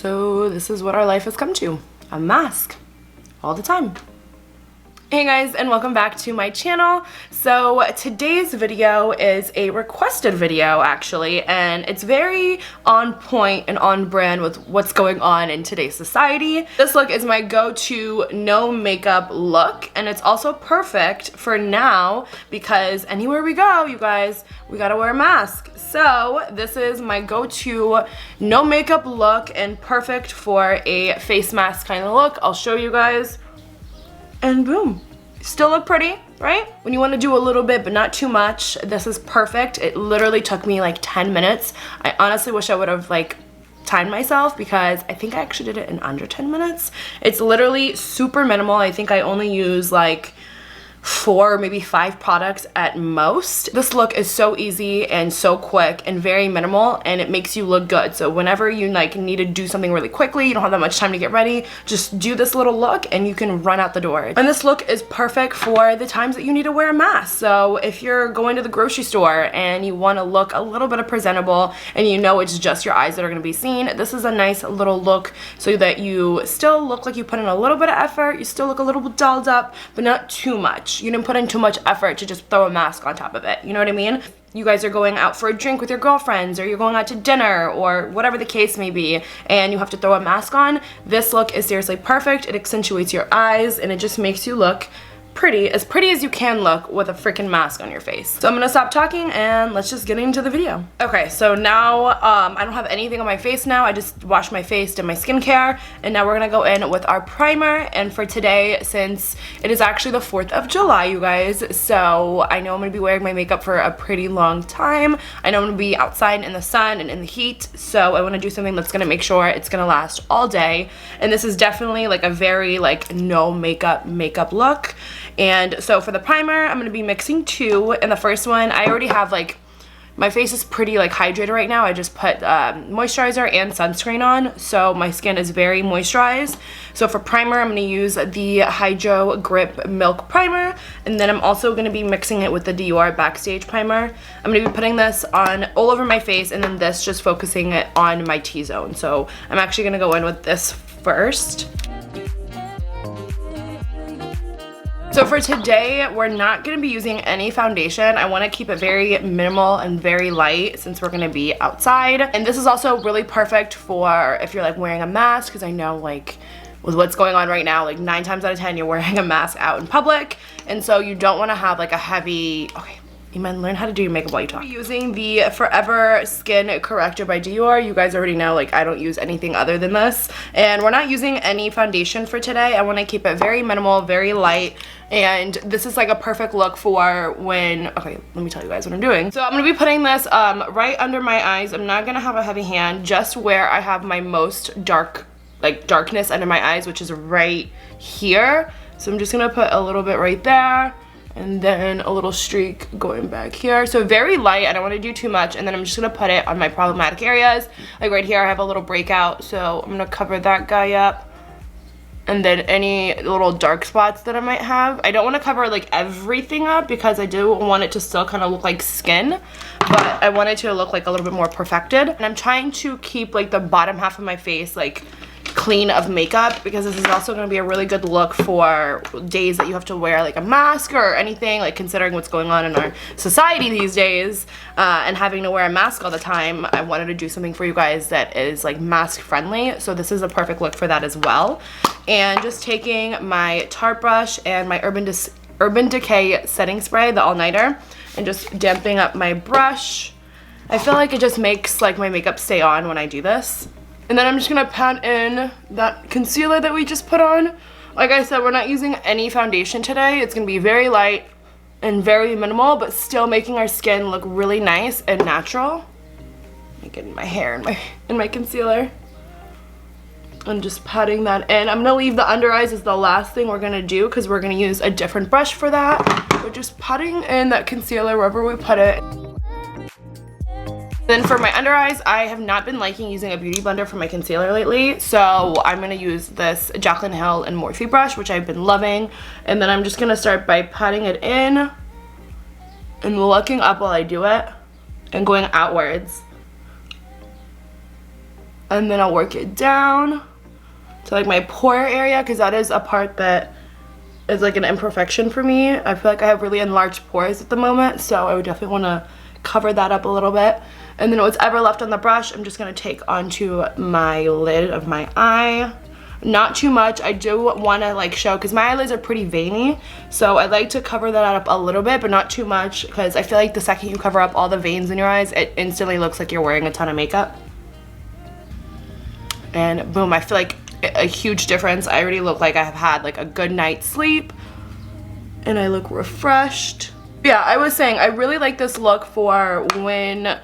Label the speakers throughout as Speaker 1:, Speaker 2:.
Speaker 1: So this is what our life has come to. A mask. All the time. Hey guys, and welcome back to my channel. So today's video is a requested video actually, and it's very on point and on brand with what's going on in today's society. This look is my go-to no makeup look, and it's also perfect for now because anywhere we go, you guys, we gotta wear a mask. So this is my go-to no makeup look and perfect for a face mask kind of look. I'll show you guys. And boom, still look pretty, right? When you want to do a little bit but not too much, this is perfect. It literally took me like 10 minutes. I honestly wish I would have like timed myself because I think I actually did it in under 10 minutes. It's literally super minimal. I think I only use like 4, maybe 5 products at most. This look is so easy and so quick and very minimal, and it makes you look good. So whenever you like need to do something really quickly, you don't have that much time to get ready, just do this little look and you can run out the door. And this look is perfect for the times that you need to wear a mask. So if you're going to the grocery store and you want to look a little bit of presentable and you know it's just your eyes that are going to be seen, this is a nice little look so that you still look like you put in a little bit of effort, you still look a little bit dolled up, but not too much. You didn't put in too much effort to just throw a mask on top of it. You know what I mean? You guys are going out for a drink with your girlfriends, or you're going out to dinner, or whatever the case may be, and you have to throw a mask on. This look is seriously perfect. It accentuates your eyes, and it just makes you look pretty as you can look with a freaking mask on your face. So I'm gonna stop talking and let's just get into the video. Okay, so now I don't have anything on my face now. I just washed my face, did my skincare, and now we're gonna go in with our primer. And for today, since it is actually the 4th of July, you guys, so I know I'm gonna be wearing my makeup for a pretty long time. I know I'm gonna be outside in the sun and in the heat, so I wanna do something that's gonna make sure it's gonna last all day. And this is definitely like a very like no makeup look. And so for the primer, I'm gonna be mixing 2. And the first one, I already have like, my face is pretty like hydrated right now. I just put moisturizer and sunscreen on, so my skin is very moisturized. So for primer, I'm gonna use the Hydro Grip Milk Primer, and then I'm also gonna be mixing it with the Dior Backstage Primer. I'm gonna be putting this on all over my face, and then this just focusing it on my T-zone. So I'm actually gonna go in with this first. So for today, we're not going to be using any foundation. I want to keep it very minimal and very light since we're going to be outside. And this is also really perfect for if you're like wearing a mask, because I know like with what's going on right now, like 9 times out of 10 you're wearing a mask out in public. And so you don't want to have like a heavy, okay, Iman, learn how to do your makeup while you talk. I'm using the Forever Skin Corrector by Dior. You guys already know like I don't use anything other than this. And we're not using any foundation for today. I want to keep it very minimal, very light. And this is like a perfect look for when, okay, let me tell you guys what I'm doing. So I'm going to be putting this right under my eyes. I'm not going to have a heavy hand, just where I have my most darkness under my eyes, which is right here. So I'm just going to put a little bit right there. And then a little streak going back here. So very light, I don't want to do too much. And then I'm just going to put it on my problematic areas. Like right here I have a little breakout, so I'm going to cover that guy up. And then any little dark spots that I might have. I don't want to cover like everything up because I do want it to still kind of look like skin. But I want it to look like a little bit more perfected. And I'm trying to keep like the bottom half of my face like clean of makeup, because this is also going to be a really good look for days that you have to wear like a mask or anything, like considering what's going on in our society these days, and having to wear a mask all the time. I wanted to do something for you guys that is like mask friendly, so this is a perfect look for that as well. And just taking my Tarte brush and my Urban Decay setting spray, the all-nighter, and just damping up my brush. I feel like it just makes like my makeup stay on when I do this. And then I'm just going to pat in that concealer that we just put on. Like I said, we're not using any foundation today. It's going to be very light and very minimal, but still making our skin look really nice and natural. Let me get in my hair and my concealer. And just patting that in. I'm going to leave the under eyes as the last thing we're going to do because we're going to use a different brush for that. We're just patting in that concealer wherever we put it. Then for my under eyes, I have not been liking using a beauty blender for my concealer lately, so I'm going to use this Jaclyn Hill and Morphe brush, which I've been loving. And then I'm just going to start by patting it in and looking up while I do it and going outwards. And then I'll work it down to like my pore area, because that is a part that is like an imperfection for me. I feel like I have really enlarged pores at the moment, so I would definitely want to cover that up a little bit. And then what's ever left on the brush, I'm just going to take onto my lid of my eye. Not too much. I do want to like show, because my eyelids are pretty veiny, so I like to cover that up a little bit, but not too much, because I feel like the second you cover up all the veins in your eyes, it instantly looks like you're wearing a ton of makeup. And boom, I feel like a huge difference. I already look like I have had like a good night's sleep, and I look refreshed. Yeah, I was saying I really like this look for when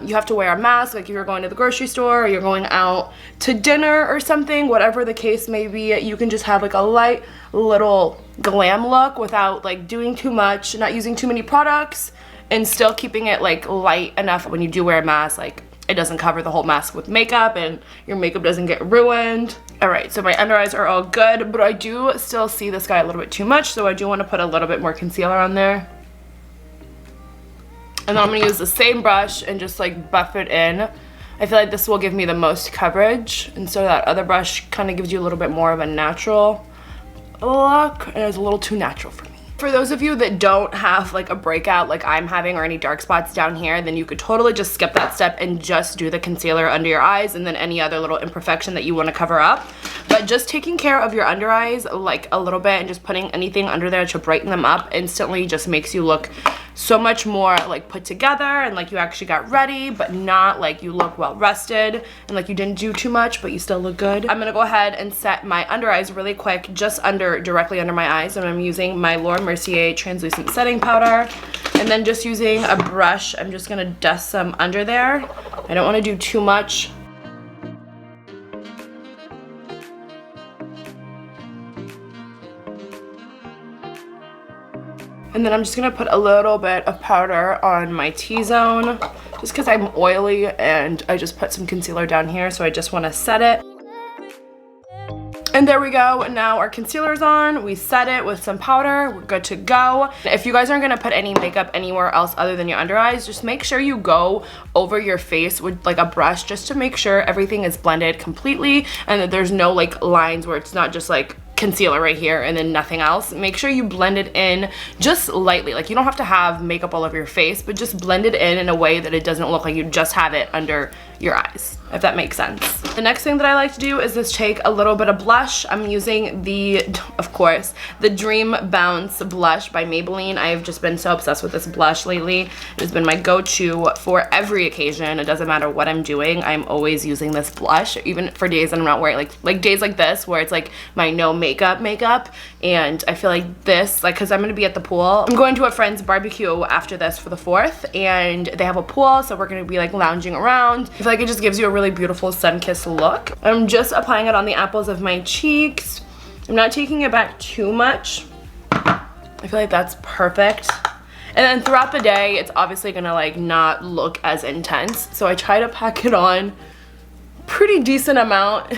Speaker 1: you have to wear a mask, like if you're going to the grocery store or you're going out to dinner or something, whatever the case may be. You can just have like a light little glam look without like doing too much, not using too many products, and still keeping it like light enough when you do wear a mask, like it doesn't cover the whole mask with makeup and your makeup doesn't get ruined. All right, so my under eyes are all good, but I do still see this guy a little bit too much, so I do want to put a little bit more concealer on there. And then I'm going to use the same brush and just like buff it in. I feel like this will give me the most coverage, and so that other brush kind of gives you a little bit more of a natural look, and it's a little too natural for me. For those of you that don't have like a breakout like I'm having, or any dark spots down here, then you could totally just skip that step and just do the concealer under your eyes, and then any other little imperfection that you want to cover up. But just taking care of your under eyes like a little bit and just putting anything under there to brighten them up instantly just makes you look so much more like put together, and like you actually got ready, but not like you look well rested and like you didn't do too much but you still look good. I'm gonna go ahead and set my under eyes really quick, just directly under my eyes, and I'm using my Mercer translucent setting powder, and then just using a brush, I'm just gonna dust some under there. I don't want to do too much. And then I'm just gonna put a little bit of powder on my T-zone, just because I'm oily and I just put some concealer down here, so I just want to set it. And there we go. Now our concealer's on. We set it with some powder. We're good to go. If you guys aren't gonna put any makeup anywhere else other than your under eyes, just make sure you go over your face with like a brush, just to make sure everything is blended completely and that there's no like lines where it's not just like concealer right here and then nothing else. Make sure you blend it in just lightly. Like you don't have to have makeup all over your face, but just blend it in a way that it doesn't look like you just have it under your eyes, if that makes sense. The next thing that I like to do is just take a little bit of blush. I'm using of course, the Dream Bounce blush by Maybelline. I've just been so obsessed with this blush lately. It has been my go-to for every occasion. It doesn't matter what I'm doing, I'm always using this blush, even for days that I'm not wearing, like days like this where it's like my no makeup, and I feel like this, like, because I'm going to be at the pool. I'm going to a friend's barbecue after this for the 4th, and they have a pool, so we're going to be like lounging around. I feel like it just gives you a really beautiful sun-kissed look. I'm just applying it on the apples of my cheeks. I'm not taking it back too much. I feel like that's perfect. And then throughout the day, it's obviously going to like not look as intense, so I try to pack it on pretty decent amount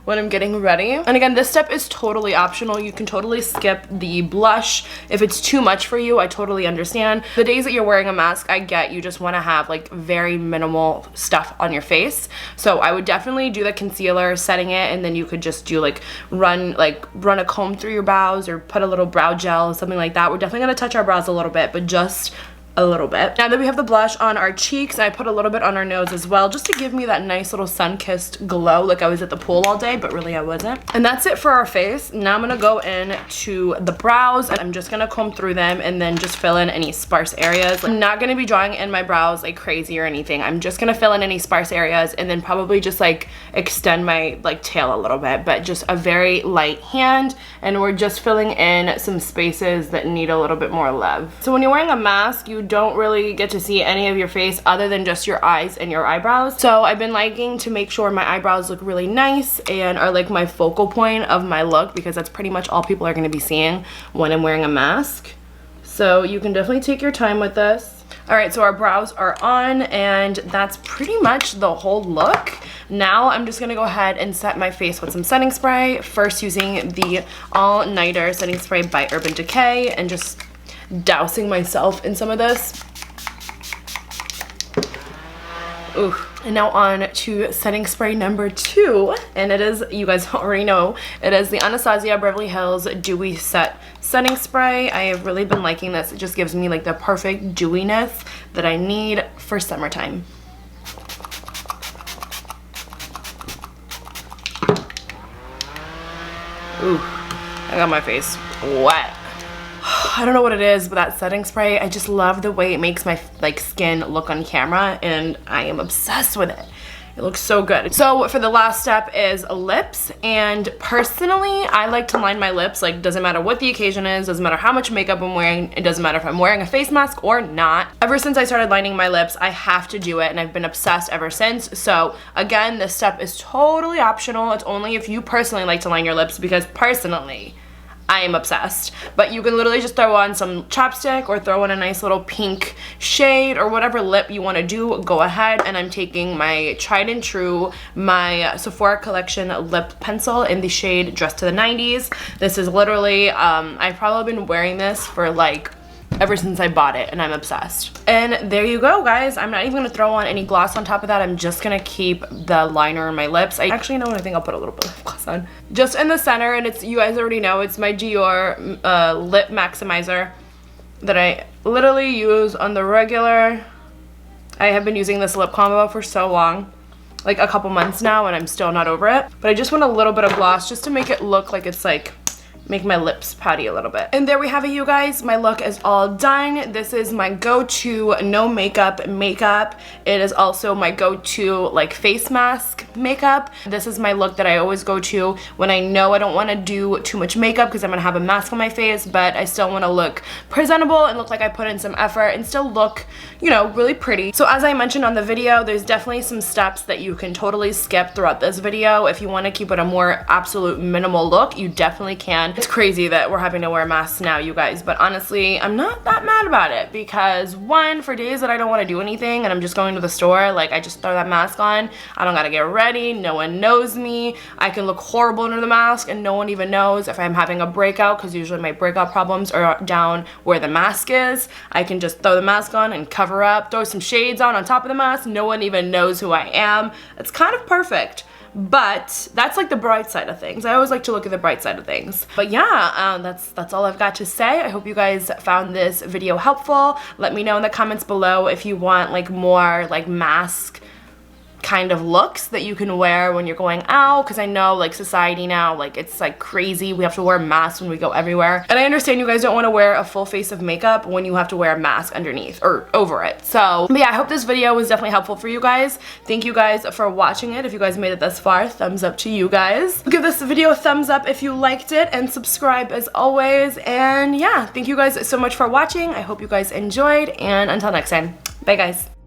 Speaker 1: when I'm getting ready. And again, this step is totally optional. You can totally skip the blush if it's too much for you. I totally understand. The days that you're wearing a mask, I get you just want to have like very minimal stuff on your face. So I would definitely do the concealer, setting it, and then you could just do like run a comb through your brows or put a little brow gel, something like that. We're definitely going to touch our brows a little bit, but just a little bit. Now that we have the blush on our cheeks, I put a little bit on our nose as well, just to give me that nice little sun-kissed glow, like I was at the pool all day, but really I wasn't. And that's it for our face. Now I'm gonna go in to the brows, and I'm just gonna comb through them and then just fill in any sparse areas. I'm not gonna be drawing in my brows like crazy or anything. I'm just gonna fill in any sparse areas and then probably just like extend my like tail a little bit, but just a very light hand, and we're just filling in some spaces that need a little bit more love. So when you're wearing a mask, you don't really get to see any of your face other than just your eyes and your eyebrows. So I've been liking to make sure my eyebrows look really nice and are like my focal point of my look, because that's pretty much all people are going to be seeing when I'm wearing a mask. So you can definitely take your time with this. Alright, so our brows are on, and that's pretty much the whole look. Now I'm just going to go ahead and set my face with some setting spray. First using the All Nighter setting spray by Urban Decay, and just dousing myself in some of this. Ooh, And now on to setting spray number 2, and it is, you guys already know, it is the Anastasia Beverly Hills Dewy Set Setting Spray. I have really been liking this. It just gives me like the perfect dewiness that I need for summertime. Ooh, I got my face wet. I don't know what it is, but that setting spray, I just love the way it makes my like skin look on camera, and I am obsessed with it. It looks so good. So for the last step is lips, and personally I like to line my lips. Like, doesn't matter what the occasion is, doesn't matter how much makeup I'm wearing, it doesn't matter if I'm wearing a face mask or not. Ever since I started lining my lips, I have to do it, and I've been obsessed ever since. So again, this step is totally optional. It's only if you personally like to line your lips, because personally I am obsessed. But you can literally just throw on some chapstick or throw on a nice little pink shade or whatever lip you want to do, go ahead. And I'm taking my tried and true, my Sephora collection lip pencil in the shade Dress to the 90s. This is literally, I've probably been wearing this for like ever since I bought it, and I'm obsessed. And there you go, guys. I'm not even gonna throw on any gloss on top of that. I'm just gonna keep the liner in my lips. I actually know, I think I'll put a little bit of gloss on. Just in the center, and it's, you guys already know, it's my Dior Lip Maximizer that I literally use on the regular. I have been using this lip combo for so long, like a couple months now, and I'm still not over it. But I just want a little bit of gloss just to make it look like it's like, make my lips pouty a little bit. And there we have it, you guys. My look is all done. This is my go-to no makeup. It is also my go-to like face mask makeup. This is my look that I always go to when I know I don't want to do too much makeup because I'm gonna have a mask on my face, but I still want to look presentable and look like I put in some effort and still look, you know, really pretty. So as I mentioned on the video, there's definitely some steps that you can totally skip throughout this video. If you want to keep it a more absolute minimal look, you definitely can. It's crazy that we're having to wear masks now, you guys, but honestly, I'm not that mad about it, because one, for days that I don't want to do anything and I'm just going to the store, like, I just throw that mask on. I don't gotta get ready. No one knows me. I can look horrible under the mask and no one even knows if I'm having a breakout, because usually my breakout problems are down where the mask is. I can just throw the mask on and cover up, throw some shades on top of the mask. No one even knows who I am. It's kind of perfect. But that's like the bright side of things. I always like to look at the bright side of things. But yeah, that's all I've got to say. I hope you guys found this video helpful. Let me know in the comments below if you want like more like mask kind of looks that you can wear when you're going out, because I know like society now, like it's like crazy. We have to wear masks when we go everywhere, and I understand you guys don't want to wear a full face of makeup when you have to wear a mask underneath or over it. So but yeah, I hope this video was definitely helpful for you guys. Thank you guys for watching it. If you guys made it this far, thumbs up to you guys. Give this video a thumbs up if you liked it, and subscribe as always. And yeah, thank you guys so much for watching. I hope you guys enjoyed, and until next time, bye guys.